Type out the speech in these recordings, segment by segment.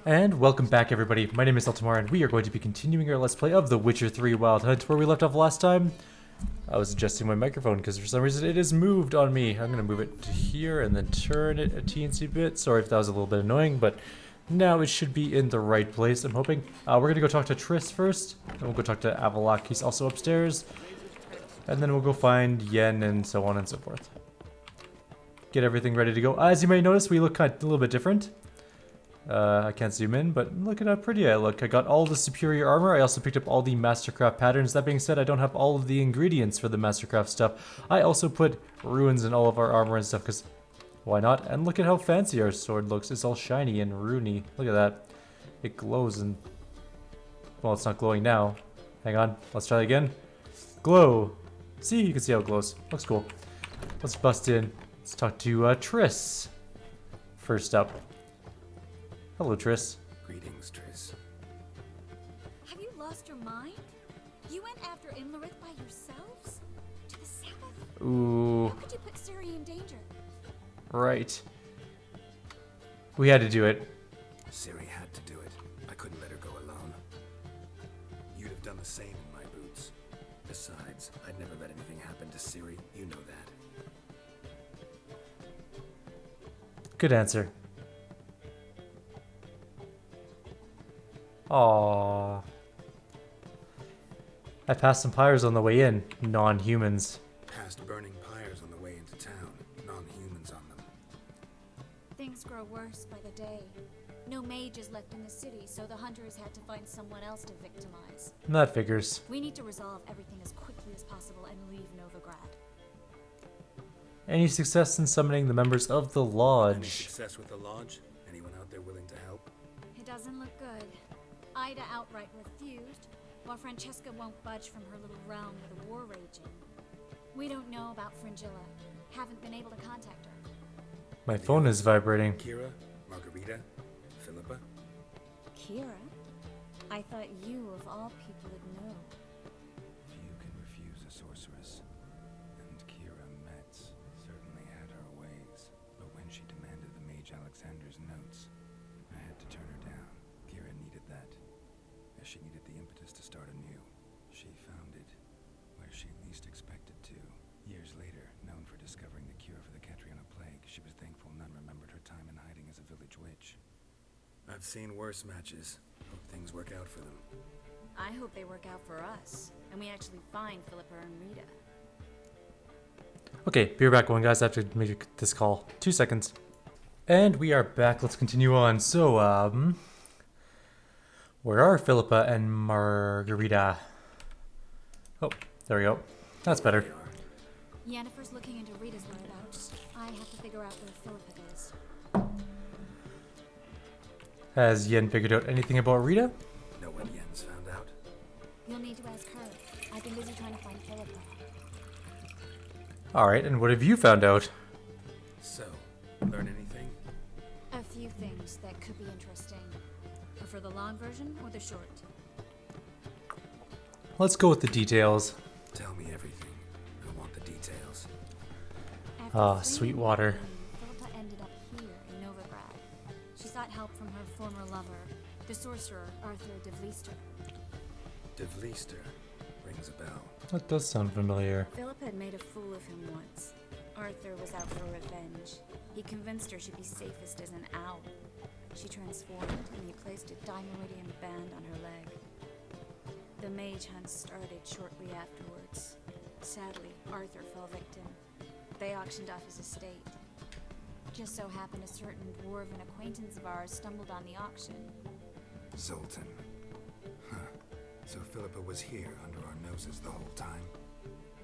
And welcome back everybody, my name is Eltimar and we are going to be continuing our Let's Play of The Witcher 3 Wild Hunt, where we left off last time. I was adjusting my microphone because for some reason it has moved on me. I'm going to move it to here and then turn it a teensy bit. Sorry if that was a little bit annoying, but now it should be in the right place, I'm hoping. We're going to go talk to Triss first, then we'll go talk to Avalok, he's also upstairs. And then we'll go find Yen and so on and so forth. Get everything ready to go. As you may notice, we look a little bit different. I can't zoom in, but look at how pretty I look. I got all the superior armor. I also picked up all the Mastercraft patterns. That being said, I don't have all of the ingredients for the Mastercraft stuff. I also put runes in all of our armor and stuff, because why not? And look at how fancy our sword looks. It's all shiny and runey. Look at that. It glows and... well, it's not glowing now. Hang on. Let's try it again. Glow. See? You can see how it glows. Looks cool. Let's bust in. Let's talk to Triss. First up. Hello, Triss. Greetings, Triss. Have you lost your mind? You went after Imlerith by yourselves? To the Sabbath? Ooh. How could you put Ciri in danger? Right. We had to do it. Ciri had to do it. I couldn't let her go alone. You'd have done the same in my boots. Besides, I'd never let anything happen to Ciri. You know that. Good answer. Aww. I passed some pyres on the way in. Non-humans. Past burning pyres on the way into town. Non-humans on them. Things grow worse by the day. No mages left in the city, so the hunters had to find someone else to victimize. That figures. We need to resolve everything as quickly as possible and leave Novigrad. Any success in summoning the members of the Any Lodge? success with the lodge? Anyone out there willing to help? It doesn't look good. Ida outright refused, while Francesca won't budge from her little realm with a war raging. We don't know about Fringilla. Haven't been able to contact her. My phone is vibrating. Kira? Margarita? Philippa? Kira? I thought you, of all people, would know. Few can refuse a sorceress. And Kira Metz certainly had her ways. But when she demanded the Mage Alexander's notes, I had to turn her down. Kira needed that. As she needed the impetus to start anew. She found it where she least expected to. Years later, known for discovering the cure for the Catriona plague, she was thankful none remembered her time in hiding as a village witch. I've seen worse matches. Hope things work out for them. I hope they work out for us, and we actually find Philippa and Rita. Okay, be right back, one guys. I have to make this call. 2 seconds. And we are back. Let's continue on. So, where are Philippa and Margarita? Oh, there we go. That's better. Yennefer's looking into Rita's whereabouts. I have to figure out where Philippa is. Has Yen figured out anything about Rita? Know what Yen's found out? You'll need to ask her. I've been busy trying to find Philippa. Alright, and what have you found out? So, learn anything? A few things that could be interesting. Prefer the long version or the short? Let's go with the details. Tell me everything. I want the details. After Ah, fleeing sweet the water. Queen, Philippa ended up here in Novigrad. She sought help from her former lover, the sorcerer Arthur de Vlister. De Vliester rings a bell. That does sound familiar. Philippa had made a fool of him once. Arthur was out for revenge. He convinced her she'd be safest as an owl. She transformed, and he placed a dimeridian band on her leg. The mage hunt started shortly afterwards. Sadly, Arthur fell victim. They auctioned off his estate. Just so happened a certain dwarven acquaintance of ours stumbled on the auction. Zoltan. Huh. So Philippa was here under our noses the whole time?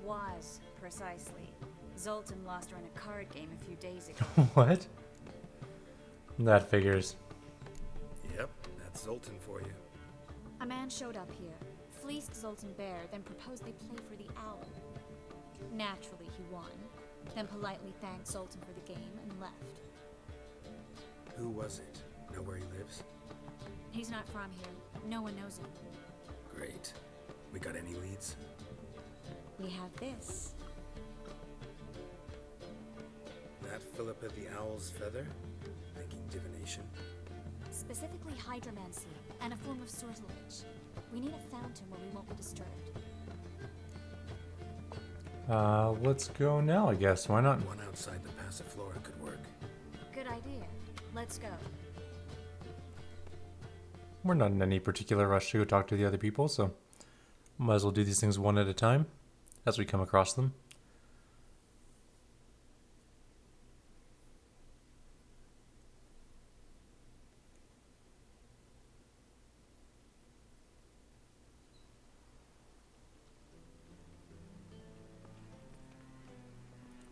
Was, precisely. Zoltan lost her in a card game a few days ago. What? That figures. Yep, that's Zoltan for you. A man showed up here, fleeced Zoltan bare, then proposed they play for the owl. Naturally, he won, then politely thanked Zoltan for the game and left. Who was it? Know where he lives? He's not from here. No one knows him. Great. We got any leads? We have this. That Philippa the Owl's feather? Thinking divination? Specifically hydromancy, and a form of sortilege. We need a fountain where we won't be disturbed. Let's go now, I guess. Why not? One outside the Passiflora could work. Good idea. Let's go. We're not in any particular rush to go talk to the other people, so might as well do these things one at a time as we come across them.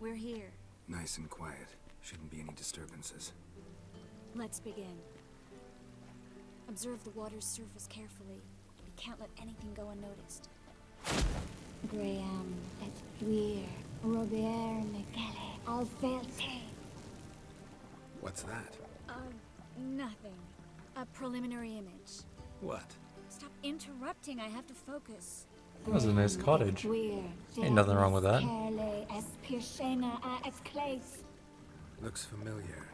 We're here. Nice and quiet. Shouldn't be any disturbances. Let's begin. Observe the water's surface carefully. We can't let anything go unnoticed. Graham, et wir, Robert Micale, Alvelte. What's that? Nothing. A preliminary image. What? Stop interrupting, I have to focus. That was a nice cottage. Ain't nothing wrong with that. Looks familiar.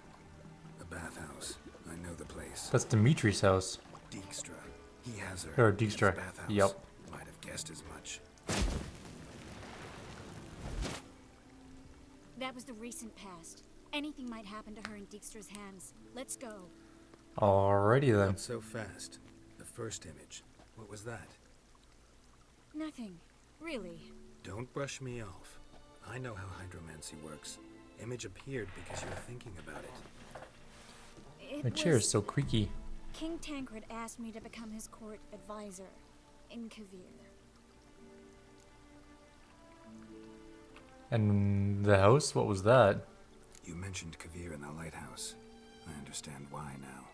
A bathhouse. I know the place. That's Dimitri's house. Dijkstra. He has her. Or at his Dijkstra. bathhouse. Yep. Might have guessed as much. That was the recent past. Anything might happen to her in Dijkstra's hands. Let's go. Alrighty then. Not so fast. The first image. What was that? Nothing. Really. Don't brush me off. I know how hydromancy works. Image appeared because you were thinking about it. My chair is so creaky. King Tancred asked me to become his court advisor in Kavir. And the house? What was that? You mentioned Kavir in the lighthouse. I understand why now.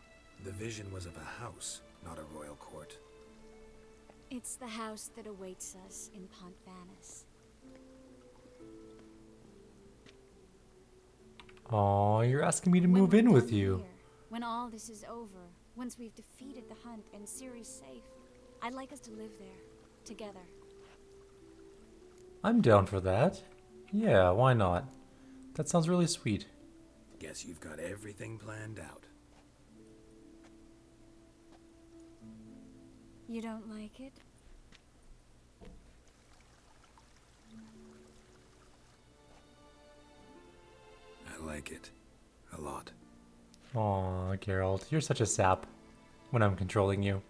The vision was of a house, not a royal court. It's the house that awaits us in Pont Vanis. Aw, you're asking me to When move we're in with done you. here, when all this is over, once we've defeated the hunt and Ciri's safe, I'd like us to live there, together. I'm down for that. Yeah, why not? That sounds really sweet. Guess you've got everything planned out. You don't like it? I like it. A lot. Aw, Geralt, you're such a sap when I'm controlling you.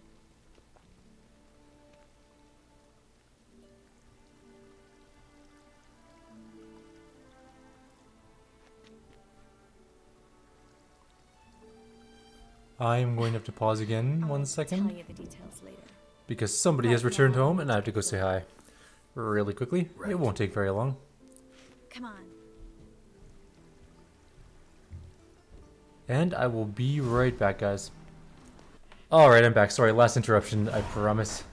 I'm going to have to pause again one I'll second tell you the details later. because somebody has returned home and I have to go say hi really quickly. It won't take very long. Come on. And I will be right back, guys. Alright, I'm back. Sorry, last interruption, I promise.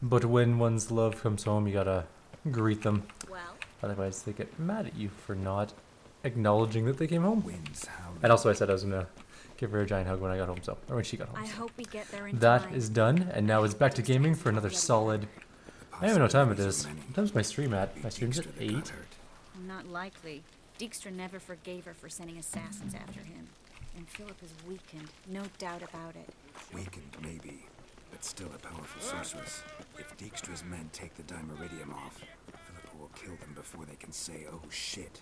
But when one's love comes home, you gotta greet them. Well, Otherwise, they get mad at you for not acknowledging that they came home. Winds howling. And also, I said I was gonna give her a giant hug when I got home, or when she got home. I So. hope we get there in That time. is done, and now it's back to gaming for another solid. I don't even know what time it is. What time's my stream at? My stream's at 8. Not likely. Dijkstra never forgave her for sending assassins after him. And Philip is weakened, no doubt about it. Weakened, maybe, but still a powerful sorceress. If Dijkstra's men take the Dimeridium off, Philip will kill them before they can say, oh shit.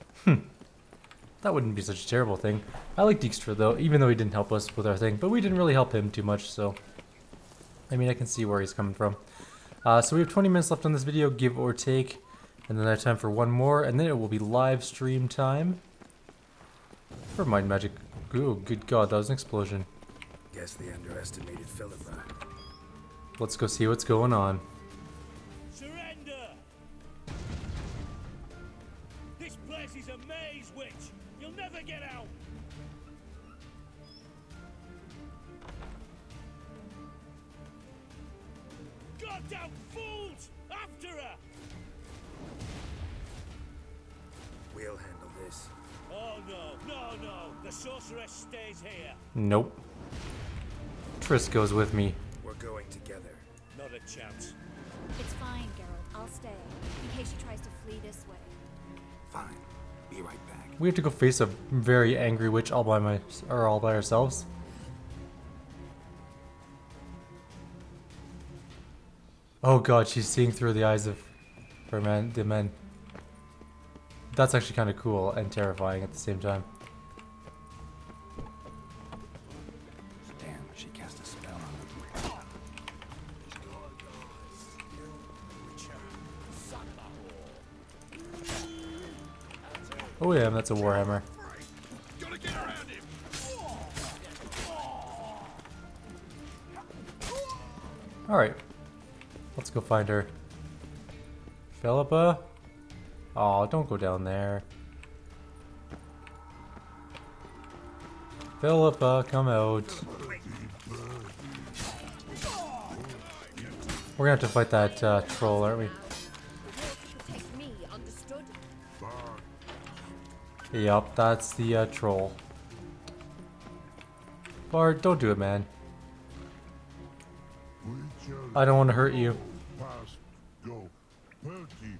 That wouldn't be such a terrible thing. I like Dijkstra though, even though he didn't help us with our thing, but we didn't really help him too much, so I mean I can see where he's coming from. So we have 20 minutes left on this video, give or take, and then I have time for one more, and then it will be live stream time for Mind Magic. Oh, good god, that was an explosion. Guess they underestimated Philippa. Let's go see what's going on. Surrender! This place is a maze, witch! You'll never get out! Goddamn fools! After her! We'll handle this. Oh no, no, no! The sorceress stays here! Nope. Triss goes with me. We're going together. Not a chance. It's fine, Geralt. I'll stay, in case she tries to flee this way. Fine. Be right back. We have to go face a very angry witch all by ourselves. Oh god, she's seeing through the eyes of her men, the men. That's actually kind of cool and terrifying at the same time. Damn, she cast a spell on them. Oh yeah, that's a warhammer. Alright. Let's go find her. Philippa? Oh, don't go down there. Philippa, come out. We're gonna have to fight that troll, aren't we? Protect me, understood? Yup, that's the troll. Bart, don't do it, man. I don't want to hurt you. Past go. Birdie,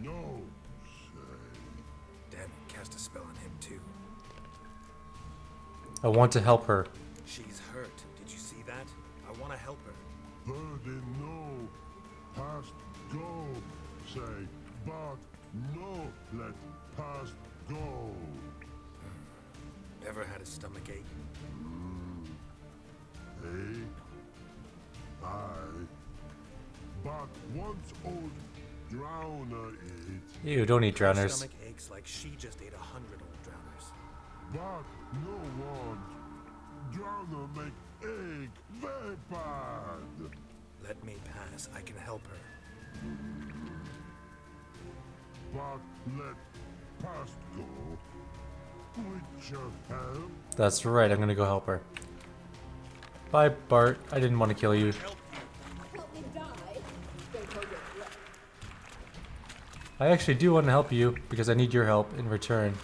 no, say. Damn it, cast a spell on him too. I want to help her. She's hurt. Did you see that? I want to help her. Birdie, no. Past go, say. But no, let past go. Ever had a stomach ache? Hey, aye. But once old drowner it, Ew, don't eat Her drowners. stomach aches like she just ate 100 old drowners. but no one. Drowner make egg very bad. Let me pass. I can help her. But let past go. Witcher help. That's right, I'm gonna go help her. Bye, Bart. I didn't want to kill you. Help me die? Don't hold your breath. I actually do want to help you because I need your help in return.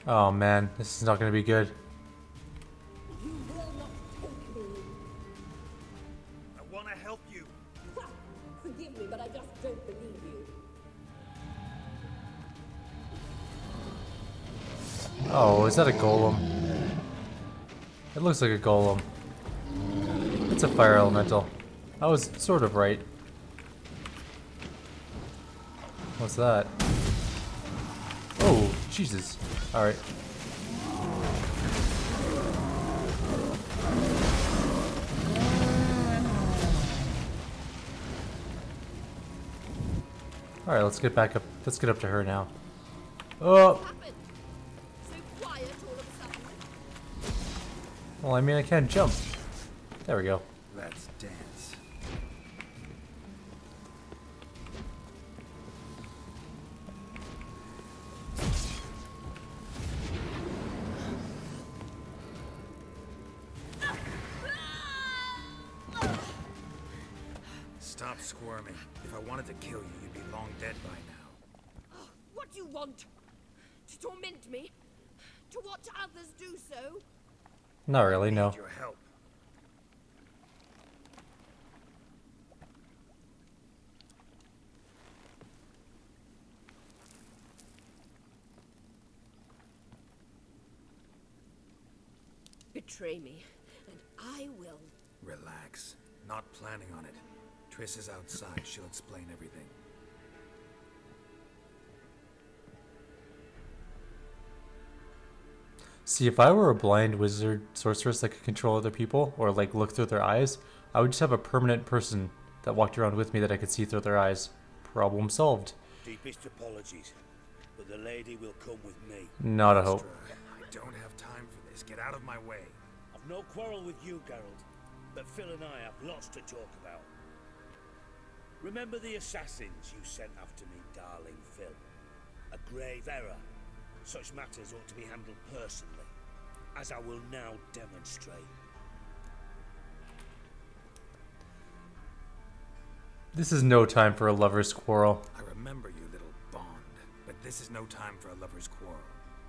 Oh man, this is not gonna be good. You will not take me. I want to help you. Ha! Forgive me, but I just don't believe you. Oh, is that a golem? It looks like a golem. It's a fire elemental. I was sort of right. What's that? Oh, Jesus. Alright. Alright, let's get back up. Let's get up to her now. Oh! Happened. So quiet all of a sudden. Well, I mean, I can't jump. There we go. Let's dance. Stop squirming. If I wanted to kill you, you'd be long dead by now. What do you want? To torment me? To watch others do so? Not really, no. Need your help. Betray me, and I will. Relax. Not planning on it. Triss is outside. She'll explain everything. See, if I were a blind wizard sorceress that could control other people, or like look through their eyes, I would just have a permanent person that walked around with me that I could see through their eyes. Problem solved. Deepest apologies, but the lady will come with me. Not a hope. I don't have time for this. Get out of my way. I've no quarrel with you, Geralt, but Phil and I have lots to talk about. Remember the assassins you sent after me, darling Phil? A grave error. Such matters ought to be handled personally, as I will now demonstrate. This is no time for a lover's quarrel. I remember you, little Bond, but this is no time for a lover's quarrel.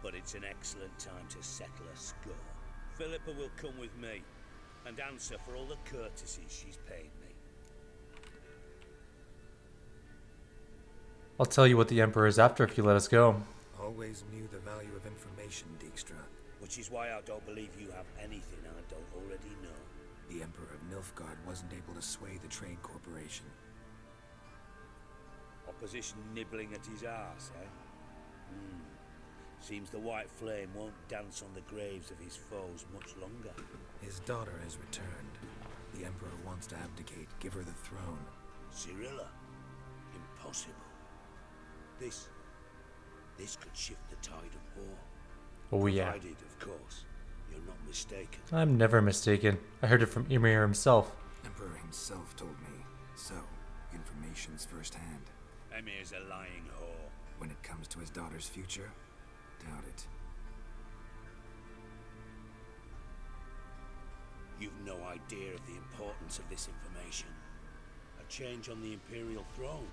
But it's an excellent time to settle a score. Philippa will come with me and answer for all the courtesies she's paid me. I'll tell you what the Emperor is after if you let us go. Always knew the value of information, Dijkstra. Which is why I don't believe you have anything I don't already know. The Emperor of Nilfgaard wasn't able to sway the Trade Corporation. Opposition nibbling at his arse, eh? Seems the White Flame won't dance on the graves of his foes much longer. His daughter has returned. The Emperor wants to abdicate, give her the throne. Cyrilla? Impossible. This could shift the tide of war. Oh yeah. Provided, of course, you're not mistaken. I'm never mistaken. I heard it from Ymir himself. Emperor himself told me. So, information's firsthand. Emir's a lying whore. When it comes to his daughter's future, doubt it. You've no idea of the importance of this information. A change on the Imperial throne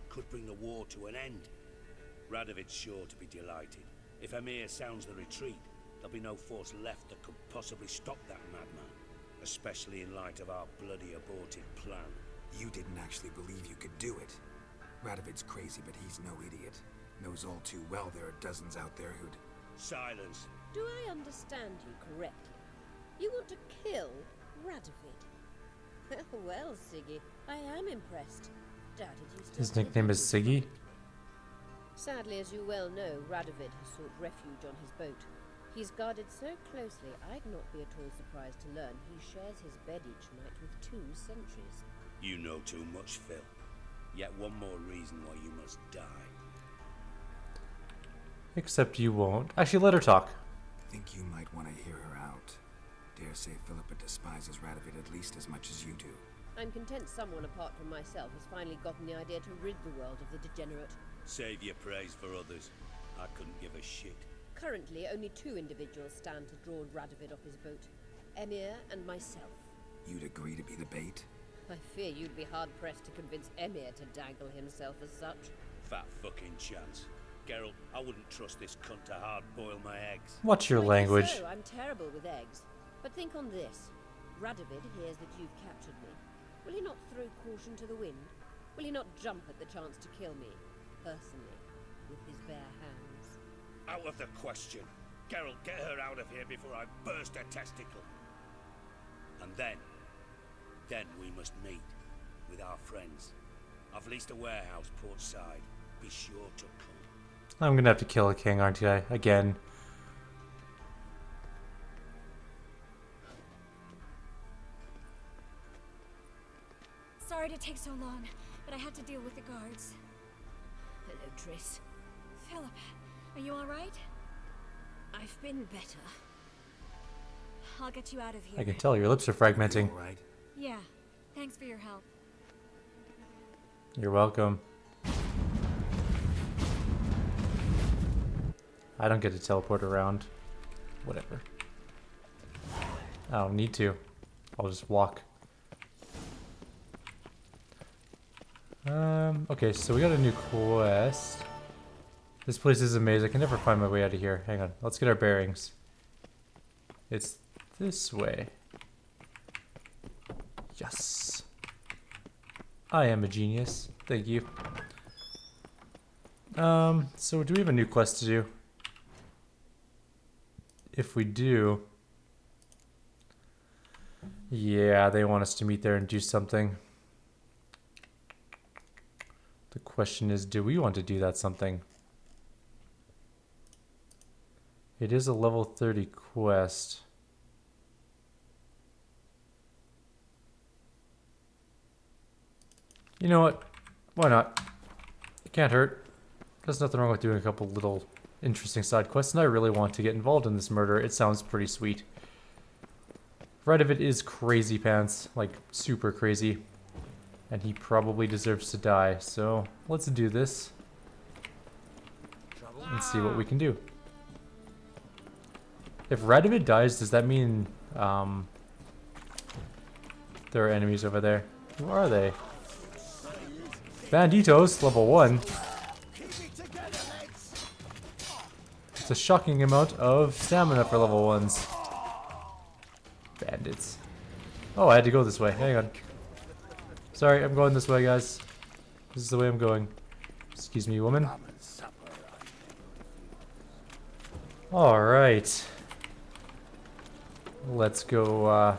could bring the war to an end. Radovid's sure to be delighted. If Emir sounds the retreat, there'll be no force left that could possibly stop that madman. Especially in light of our bloody aborted plan. You didn't actually believe you could do it. Radovid's crazy, but he's no idiot. Knows all too well there are dozens out there who'd... Silence. Do I understand you correctly? You want to kill Radovid? Well, Siggy, I am impressed. Doubted you still His nickname is Siggy. Sadly, as you well know, Radovid has sought refuge on his boat. He's guarded so closely, I'd not be at all surprised to learn he shares his bed each night with 2 sentries. You know too much, Phil. Yet one more reason why you must die. Except you won't. Actually, let her talk. Think you might want to hear her out. Dare say Philippa despises Radovid at least as much as you do. I'm content someone apart from myself has finally gotten the idea to rid the world of the degenerate. Save your praise for others. I couldn't give a shit. Currently, only 2 individuals stand to draw Radovid off his boat. Emir and myself. You'd agree to be the bait? I fear you'd be hard-pressed to convince Emir to dangle himself as such. Fat fucking chance. Geralt, I wouldn't trust this cunt to hard-boil my eggs. What's your Rightly language? So, I'm terrible with eggs. But think on this. Radovid hears that you've captured me. Will he not throw caution to the wind? Will he not jump at the chance to kill me, personally, with his bare hands? Out of the question. Geralt, get her out of here before I burst a testicle. And then we must meet with our friends. I've leased a warehouse portside. Be sure to come. I'm gonna have to kill a king, aren't I? Again. Sorry to take so long, but I had to deal with the guards. Hello, Triss. Philip, are you alright? I've been better. I'll get you out of here. I can tell your lips are fragmenting. All right. Yeah, thanks for your help. You're welcome. I don't get to teleport around. Whatever. I don't need to. I'll just walk. Okay, so we got a new quest. This place is a maze. I can never find my way out of here. Hang on. Let's get our bearings. It's this way. Yes. I am a genius. Thank you. So do we have a new quest to do? If we do... Yeah, they want us to meet there and do something. The question is, do we want to do that something? It is a level 30 quest. You know what? Why not? It can't hurt. There's nothing wrong with doing a couple little interesting side quests, and I really want to get involved in this murder. It sounds pretty sweet. Radovid is crazy pants, like super crazy. And he probably deserves to die, so let's do this. And see what we can do. If Radovid dies, does that mean there are enemies over there? Who are they? Banditos, level 1. It's a shocking amount of stamina for level 1s. Bandits. Oh, I had to go this way. Hang on. Sorry, I'm going this way, guys. This is the way I'm going. Excuse me, woman. Alright. Let's go,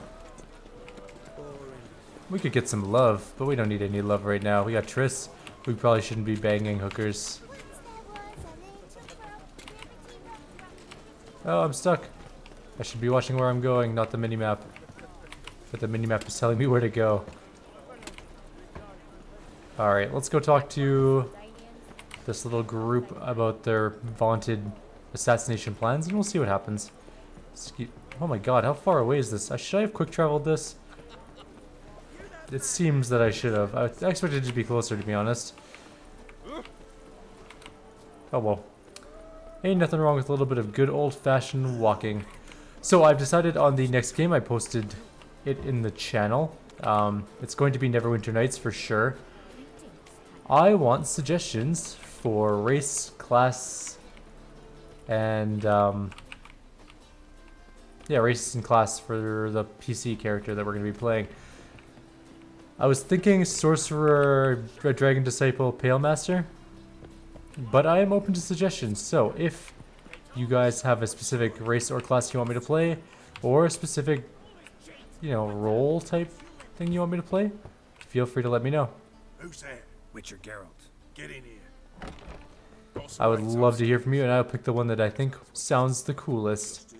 we could get some love, but we don't need any love right now. We got Triss. We probably shouldn't be banging hookers. Oh, I'm stuck. I should be watching where I'm going, not the minimap. But the minimap is telling me where to go. Alright, let's go talk to this little group about their vaunted assassination plans, and we'll see what happens. Oh my god, how far away is this? Should I have quick traveled this? It seems that I should have. I expected it to be closer, to be honest. Oh well. Ain't nothing wrong with a little bit of good old-fashioned walking. So I've decided on the next game. I posted it in the channel. It's going to be Neverwinter Nights for sure. I want suggestions for race, class, and yeah, race and class for the PC character that we're going to be playing. I was thinking Sorcerer, Red Dragon Disciple, Pale Master, but I am open to suggestions. So if you guys have a specific race or class you want me to play, or a specific, you know, role type thing you want me to play, feel free to let me know. Who's there? Witcher Geralt. Get in here. I would love to hear from you, and I'll pick the one that I think sounds the coolest.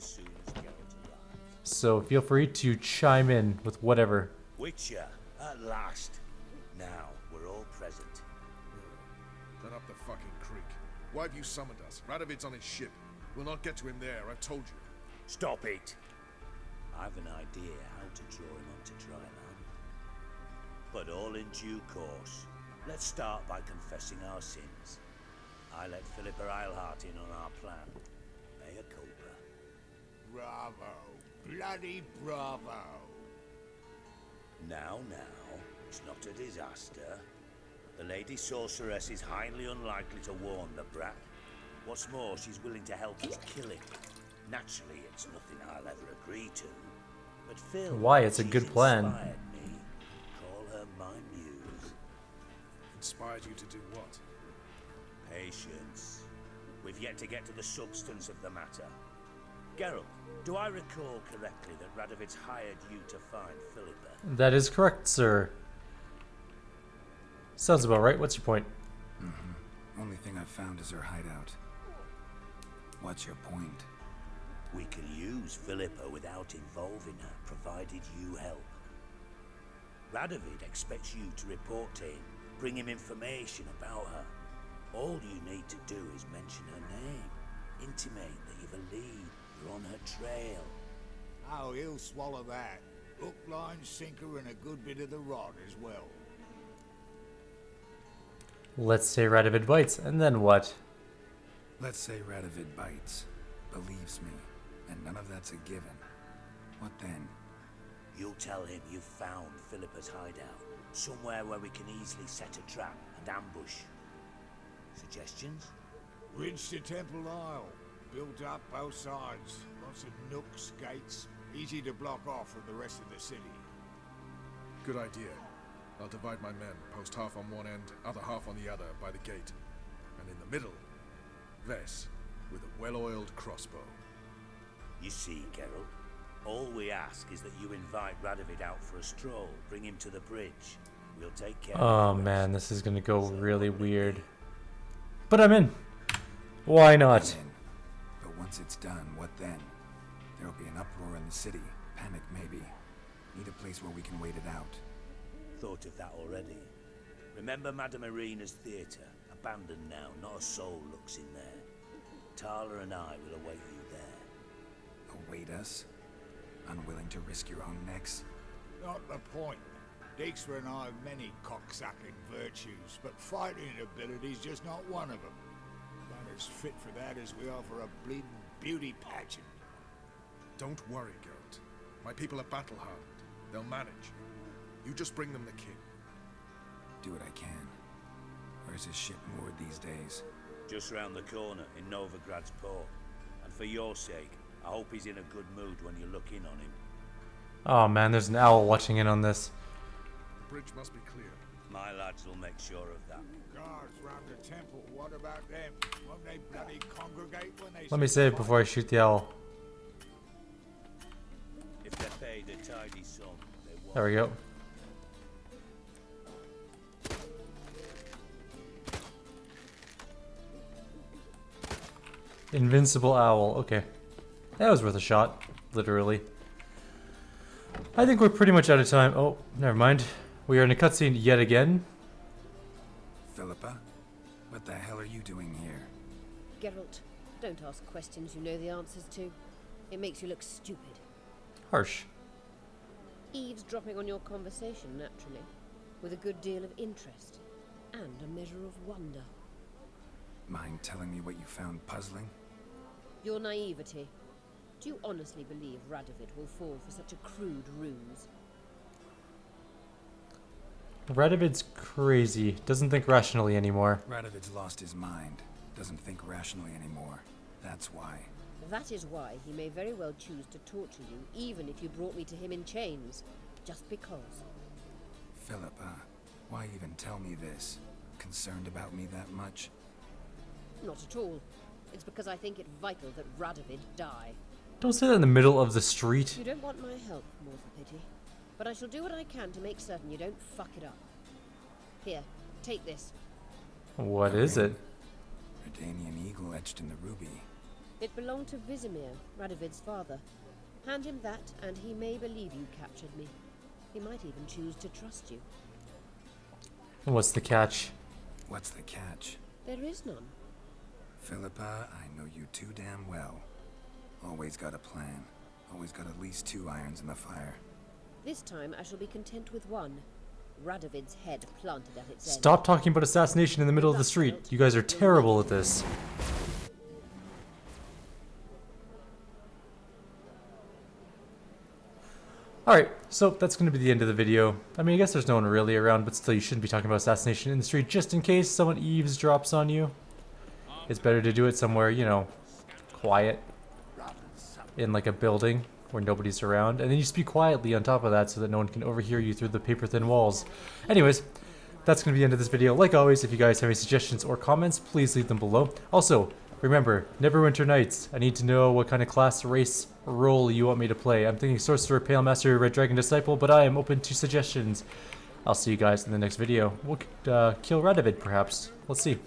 So feel free to chime in with whatever. Witcher, at last. Now we're all present. Then up the fucking creek. Why have you summoned us? Radovid's on his ship. We'll not get to him there, I've told you. Stop it. I've an idea how to draw him onto dry land. But all in due course. Let's start by confessing our sins. I let Philippa Eilhart in on our plan. Mea culpa. Bravo. Bloody bravo. Now, it's not a disaster. The Lady Sorceress is highly unlikely to warn the brat. What's more, she's willing to help us kill him. Naturally, it's nothing I'll ever agree to. But Phil, Why? It's a she's good plan. inspired me. Call her my muse. Inspired you to do what? Patience. We've yet to get to the substance of the matter. Geralt, do I recall correctly that Radovid's hired you to find Philippa? That is correct, sir. Sounds about right. What's your point? Only thing I've found is her hideout. What's your point? We can use Philippa without involving her, provided you help. Radovid expects you to report to him, bring him information about her. All you need to do is mention her name, intimate that you've a lead, you're on her trail. Oh, he'll swallow that. Hook, line, sinker, and a good bit of the rod as well. Let's say Radovid bites, and then what? Let's say Radovid bites, believes me, and none of that's a given. What then? You'll tell him you've found Philippa's hideout, somewhere where we can easily set a trap and ambush. Suggestions? Bridge to Temple Isle. Built up both sides. Lots of nooks, gates. Easy to block off from the rest of the city. Good idea. I'll divide my men, post half on one end, other half on the other, by the gate. And in the middle, Vess, with a well-oiled crossbow. You see, Geralt, all we ask is that you invite Radovid out for a stroll, bring him to the bridge. We'll take care Oh of the man, rest. this is gonna go really weird. But I'm in. Why not? I'm in. But once it's done, what then? There'll be an uproar in the city. Panic, maybe. Need a place where we can wait it out. Thought of that already. Remember Madame Irina's theatre? Abandoned now, not a soul looks in there. Tala and I will await you there. Await us? Unwilling to risk your own necks? Not the point. Dijkstra and I have many cocksucking virtues, but fighting ability's just not one of them. About as fit for that as we are for a bleeding beauty pageant. Don't worry, Geralt. My people are battle-hardened. They'll manage. You just bring them the king. Do what I can. Where's his ship moored these days? Just round the corner in Novigrad's port. And for your sake, I hope he's in a good mood when you look in on him. Oh man, there's an owl watching in on this. The bridge must be clear. My lads will make sure of that. Guards round the temple, what about them? Won't they bloody congregate when they... Let me save before I shoot the owl. There we go. Invincible owl. Okay. That was worth a shot. Literally. I think we're pretty much out of time. Oh, never mind. We are in a cutscene yet again. Philippa, what the hell are you doing here? Geralt, don't ask questions you know the answers to. It makes you look stupid. Harsh. Eavesdropping on your conversation, naturally, with a good deal of interest and a measure of wonder. Mind telling me what you found puzzling? Your naivety. Do you honestly believe Radovid will fall for such a crude ruse? Radovid's crazy. Doesn't think rationally anymore. Radovid's lost his mind. Doesn't think rationally anymore. That's why. That is why he may very well choose to torture you, even if you brought me to him in chains. Just because. Philippa, why even tell me this? Concerned about me that much? Not at all. It's because I think it vital that Radovid die. Don't say that in the middle of the street. You don't want my help, more for pity. But I shall do what I can to make certain you don't fuck it up. Here, take this. What is it? Redanian eagle etched in the ruby. It belonged to Vizimir, Radovid's father. Hand him that, and he may believe you captured me. He might even choose to trust you. And what's the catch? What's the catch? There is none. Philippa, I know you too damn well. Always got a plan. Always got at least 2 irons in the fire. This time I shall be content with one. Radovid's head planted at its end. Stop talking about assassination in the middle of the street. You guys are terrible at this. Alright, so that's going to be the end of the video. I mean, I guess there's no one really around, but still you shouldn't be talking about assassination in the street just in case someone eavesdrops on you. It's better to do it somewhere, you know, quiet. In like a building where nobody's around. And then you speak quietly on top of that so that no one can overhear you through the paper-thin walls. Anyways, that's going to be the end of this video. Like always, if you guys have any suggestions or comments, please leave them below. Also, remember, Neverwinter Nights. I need to know what kind of class, race, role you want me to play. I'm thinking Sorcerer, Pale Master, Red Dragon Disciple, but I am open to suggestions. I'll see you guys in the next video. We'll kill Radovid, perhaps. Let's see.